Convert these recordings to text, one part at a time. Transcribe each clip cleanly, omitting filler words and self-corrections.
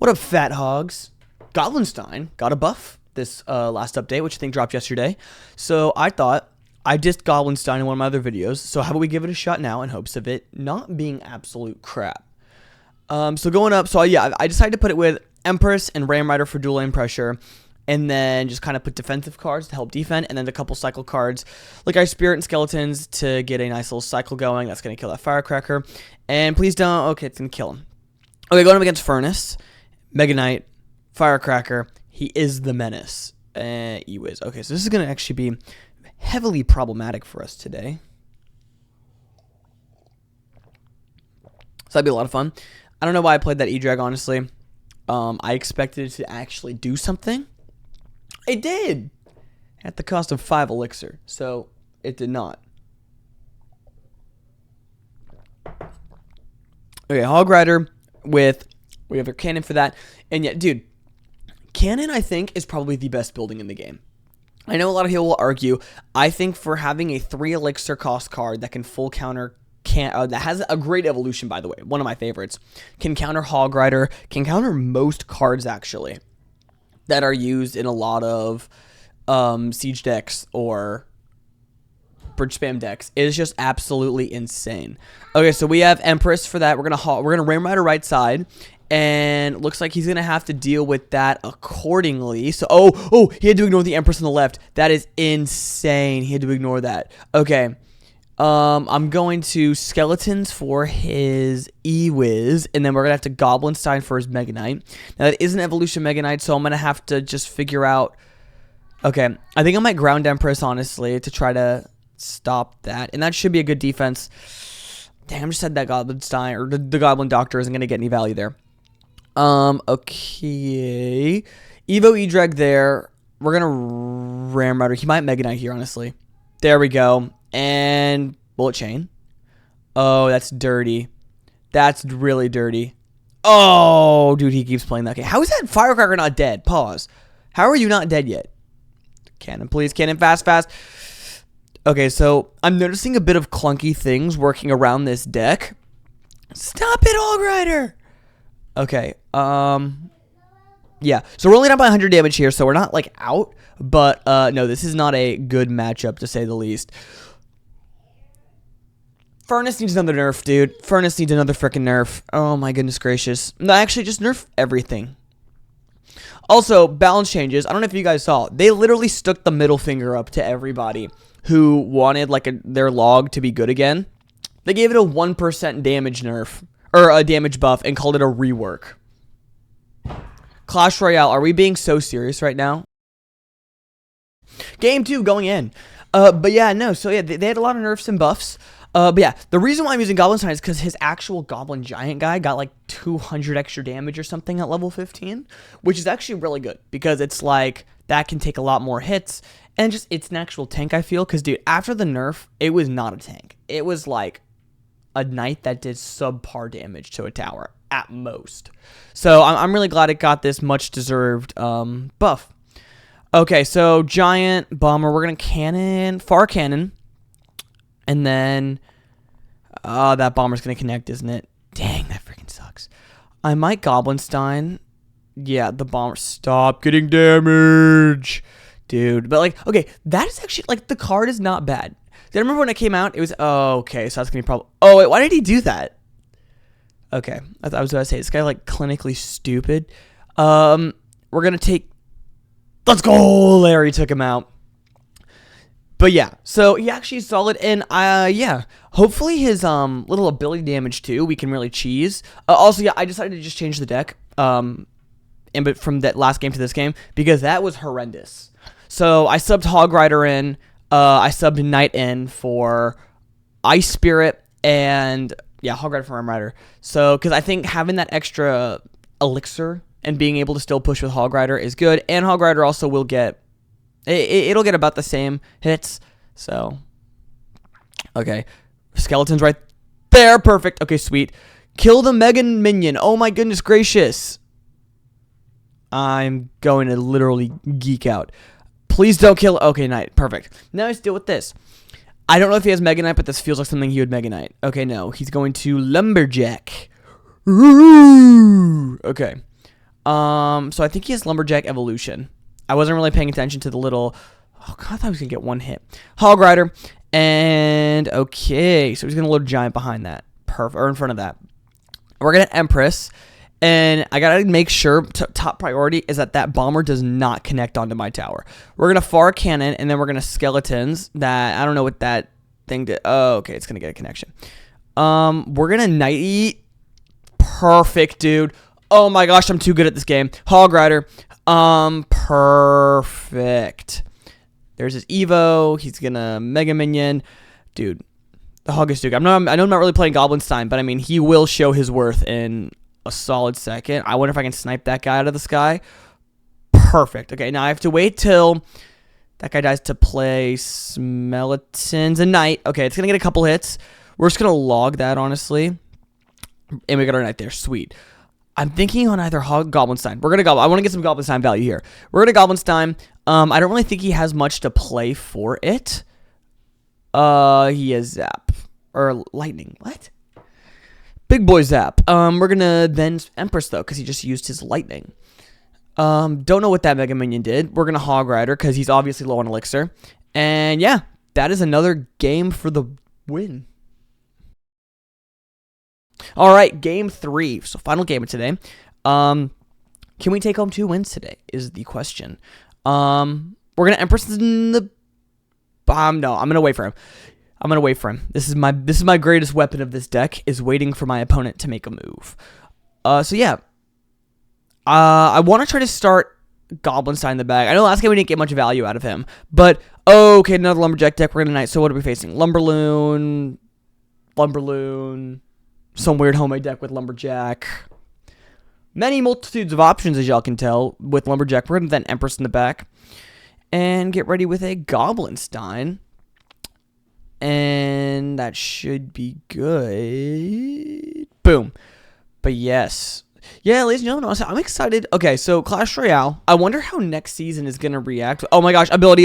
What up, fat hogs? Goblin Stein got a buff this last update, which I think dropped yesterday. So I thought I dissed Goblin Stein in one of my other videos. So how about we give it a shot now in hopes of it not being absolute crap. So going up, so yeah, I decided to put it with Empress and Ram Rider for dual aim pressure. And then just kind of put defensive cards to help defend. And then a couple cycle cards like our Spirit and Skeletons to get a nice little cycle going. That's going to kill that Firecracker. And please don't. Okay, it's going to kill him. Okay, going up against Furnace, Mega Knight, Firecracker. He is the menace. E-Wiz. Okay, so this is going to actually be heavily problematic for us today. So that'd be a lot of fun. I don't know why I played that E-Drag, honestly. I expected it to actually do something. It did! At the cost of 5 elixir. So, it did not. Okay, Hog Rider with... We have our cannon for that. And yet, dude, cannon, I think, is probably the best building in the game. I know a lot of people will argue. I think for having a 3 elixir cost card that can full counter... that has a great evolution, by the way. One of my favorites. Can counter Hog Rider. Can counter most cards, actually, that are used in a lot of siege decks or bridge spam decks. It is just absolutely insane. Okay, so we have Empress for that. We're gonna Ram Rider right side, and looks like he's gonna have to deal with that accordingly. So oh, he had to ignore the Empress on the left. That is insane. He had to ignore that. Okay. I'm going to Skeletons for his E-Wiz, and then we're going to have to Goblin Stein for his Mega Knight. Now, that is an Evolution Mega Knight, so I'm going to have to just figure out... Okay, I think I might Ground Empress, honestly, to try to stop that, and that should be a good defense. Damn, I just said that Goblin Stein, or the Goblin Doctor isn't going to get any value there. Okay. Evo E-Drag there. We're going to Ram Rider. He might Mega Knight here, honestly. There we go. And Bullet Chain. Oh, that's dirty. That's really dirty. Oh, dude, he keeps playing that game. How is that Firecracker not dead? Pause. How are you not dead yet? Cannon, please. Cannon, fast, fast. Okay, so I'm noticing a bit of clunky things working around this deck. Stop it, Hog Rider! Okay, yeah, so we're only down by 100 damage here, so we're not, like, out. But, no, this is not a good matchup, to say the least. Furnace needs another nerf, dude. Furnace needs another freaking nerf. Oh, my goodness gracious. No, actually, just nerf everything. Also, balance changes. I don't know if you guys saw. They literally stuck the middle finger up to everybody who wanted, like, their log to be good again. They gave it a 1% damage nerf, or a damage buff, and called it a rework. Clash Royale, are we being so serious right now? Game 2 going in. But yeah, no, so yeah, they had a lot of nerfs and buffs. But yeah, the reason why I'm using Goblin Stein is because his actual Goblin Giant guy got like 200 extra damage or something at level 15, which is actually really good because it's like that can take a lot more hits and just it's an actual tank, I feel. Because, dude, after the nerf, it was not a tank. It was like a knight that did subpar damage to a tower at most. So I'm really glad it got this much deserved buff. Okay, so Giant, Bomber, we're going to Cannon, Far Cannon, and then, that Bomber's going to connect, isn't it? Dang, that freaking sucks. I might Goblin Stein. Yeah, the Bomber, stop getting damage, dude. But, like, okay, that is actually, like, the card is not bad. I remember when it came out, it was, oh, okay, so that's going to be probably, oh, wait, why did he do that? Okay, I was going to say, this guy, like, clinically stupid. We're going to take, let's go! Larry took him out. But yeah, so he actually is solid, and yeah, hopefully his little ability damage too, we can really cheese. Also, yeah, I decided to just change the deck, but from that last game to this game, because that was horrendous. So I subbed Hog Rider in, I subbed Knight in for Ice Spirit, and yeah, Hog Rider for Ram Rider. So, because I think having that extra elixir and being able to still push with Hog Rider is good. And Hog Rider also will get... It'll get about the same hits. So... Okay. Skeletons right there. Perfect. Okay, sweet. Kill the Mega Minion. Oh my goodness gracious. I'm going to literally geek out. Please don't kill... Okay, Knight. Perfect. Now let's deal with this. I don't know if he has Mega Knight, but this feels like something he would Mega Knight. Okay, no. He's going to Lumberjack. Ooh. Okay. So I think he has Lumberjack Evolution. I wasn't really paying attention to the little... Oh, God, I thought I was going to get one hit. Hog Rider. And, okay, so he's going to load Giant behind that. Perfect. Or in front of that. We're going to Empress. And I got to make sure top priority is that bomber does not connect onto my tower. We're going to far cannon, and then we're going to skeletons that... I don't know what that thing did. Oh, okay, it's going to get a connection. We're going to Night Eat. Perfect, dude. Oh my gosh, I'm too good at this game. Hog Rider. Perfect. There's his Evo. He's gonna Mega Minion. Dude, the Hog is Duke. I know I'm not really playing Goblin Stein, but I mean, he will show his worth in a solid second. I wonder if I can snipe that guy out of the sky. Perfect. Okay, now I have to wait till that guy dies to play Skeletons and Knight. Okay, it's gonna get a couple hits. We're just gonna log that, honestly. And we got our Knight there. Sweet. I'm thinking on either Goblin Stein. We're gonna I want to get some Goblin Stein value here. We're gonna Goblin Stein. I don't really think he has much to play for it. He has Zap or Lightning. What? Big boy Zap. We're gonna then Empress though, because he just used his Lightning. Don't know what that Mega Minion did. We're gonna Hog Rider because he's obviously low on Elixir. And yeah, that is another game for the win. All right, game 3. So final game of today. Can we take home 2 wins today? Is the question. We're gonna Empress in the. No, I'm gonna wait for him. This is my greatest weapon of this deck is waiting for my opponent to make a move. So yeah. I want to try to start Goblin Stein in the bag. I know last game we didn't get much value out of him, but okay, another Lumberjack deck. We're gonna Knight. So what are we facing? Lumberloon. Some weird homemade deck with Lumberjack. Many multitudes of options, as y'all can tell, with Lumberjack. We're going to then Empress in the back. And get ready with a Goblin Stein. And that should be good. Boom. But yes. Yeah, ladies and gentlemen, I'm excited. Okay, so Clash Royale. I wonder how next season is going to react. Oh my gosh, ability.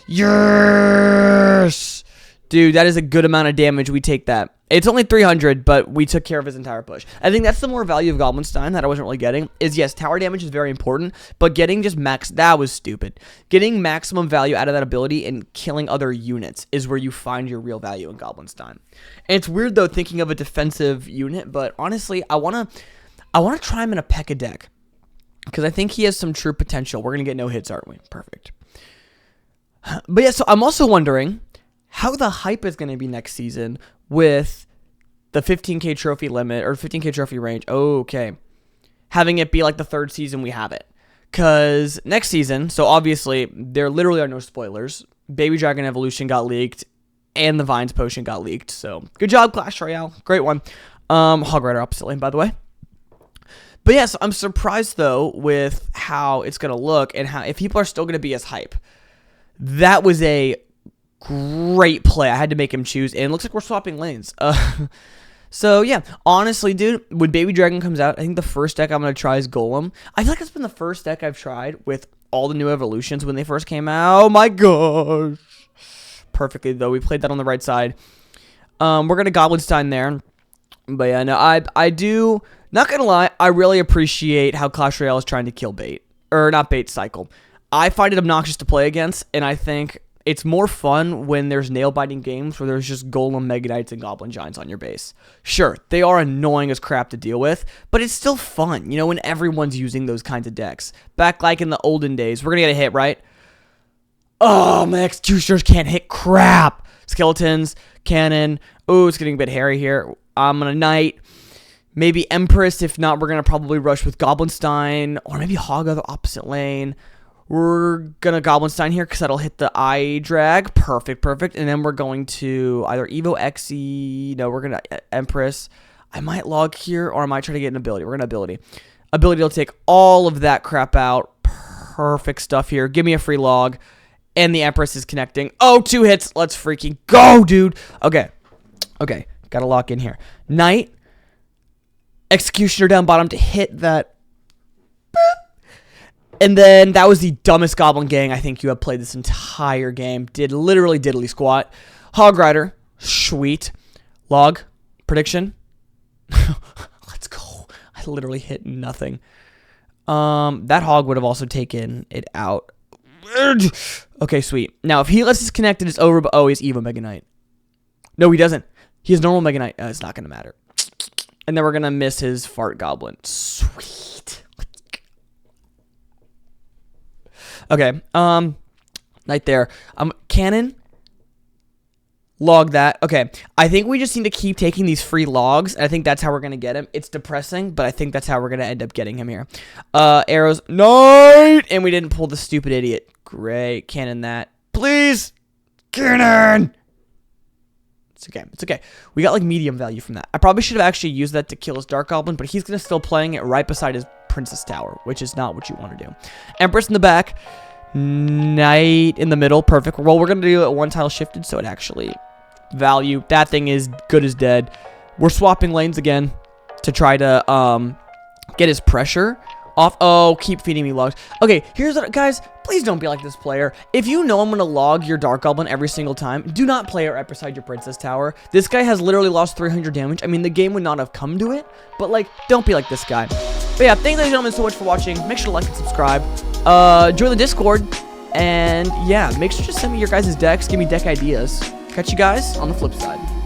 Yes! Dude, that is a good amount of damage. We take that. It's only 300, but we took care of his entire push. I think that's the more value of Goblin Stein that I wasn't really getting. Is yes, tower damage is very important, but getting just max... That was stupid. Getting maximum value out of that ability and killing other units is where you find your real value in Goblin Stein. And it's weird, though, thinking of a defensive unit, but honestly, I want to try him in a P.E.K.K.A deck because I think he has some true potential. We're going to get no hits, aren't we? Perfect. But yeah, so I'm also wondering how the hype is going to be next season with the 15k trophy limit or 15k trophy range. Okay. Having it be like the 3rd season we have it. Because next season, so obviously there literally are no spoilers. Baby Dragon Evolution got leaked and the Vines Potion got leaked. So good job, Clash Royale. Great one. Hog Rider opposite lane, by the way. But yes, I'm surprised though with how it's going to look and how if people are still going to be as hype. That was a great play. I had to make him choose, and it looks like we're swapping lanes. So yeah, honestly, dude, when Baby Dragon comes out, I think the first deck I'm gonna try is Golem. I feel like it's been the first deck I've tried with all the new evolutions when they first came out. Oh my gosh, perfectly though. We played that on the right side. We're gonna Goblin Stein there, but yeah, no, I do. Not gonna lie, I really appreciate how Clash Royale is trying to kill bait or not bait cycle. I find it obnoxious to play against, and I think it's more fun when there's nail-biting games where there's just Golem, Mega Knights, and Goblin Giants on your base. Sure, they are annoying as crap to deal with, but it's still fun, you know, when everyone's using those kinds of decks. Back like in the olden days, we're going to get a hit, right? Oh, my Executioners can't hit crap. Skeletons, Cannon. Oh, it's getting a bit hairy here. I'm going to Knight. Maybe Empress. If not, we're going to probably rush with Goblin Stein, or maybe Hog the opposite lane. We're going to Goblin Stein here because that'll hit the eye drag. Perfect. And then we're going to either Evo Xe. No, we're going to Empress. I might log here or I might try to get an ability. We're going to ability. Ability will take all of that crap out. Perfect stuff here. Give me a free log. And the Empress is connecting. Oh, 2 hits. Let's freaking go, dude. Okay. Got to lock in here. Knight. Executioner down bottom to hit that. And then that was the dumbest Goblin gang I think you have played this entire game. Did literally diddly squat. Hog Rider. Sweet. Log. Prediction. Let's go. I literally hit nothing. That hog would have also taken it out. Okay, sweet. Now, if he lets us connect, it's over, but oh, he's Evo Mega Knight. No, he doesn't. He has normal Mega Knight. It's not going to matter. And then we're going to miss his Fart Goblin. Sweet. Okay, right there. Cannon. Log that. Okay, I think we just need to keep taking these free logs. And I think that's how we're going to get him. It's depressing, but I think that's how we're going to end up getting him here. Arrows. Knight! And we didn't pull the stupid idiot. Great. Cannon that. Please. Cannon! It's okay. It's okay. We got, like, medium value from that. I probably should have actually used that to kill his Dark Goblin, but he's going to still playing it right beside his Princess Tower, which is not what you want to do. Empress in the back. Knight in the middle. Perfect. Well, we're going to do it one tile shifted, so it actually... value. That thing is good as dead. We're swapping lanes again to try to get his pressure off. Oh, keep feeding me logs. Okay, here's what, guys, please don't be like this player. If you know I'm gonna log your Dark Goblin every single time, do not play it right beside your Princess Tower. This guy has literally lost 300 damage. I mean, the game would not have come to it, but like, don't be like this guy. But yeah, thanks ladies and gentlemen so much for watching. Make sure to like and subscribe. Join the Discord, and yeah, make sure to send me your guys' decks. Give me deck ideas. Catch you guys on the flip side.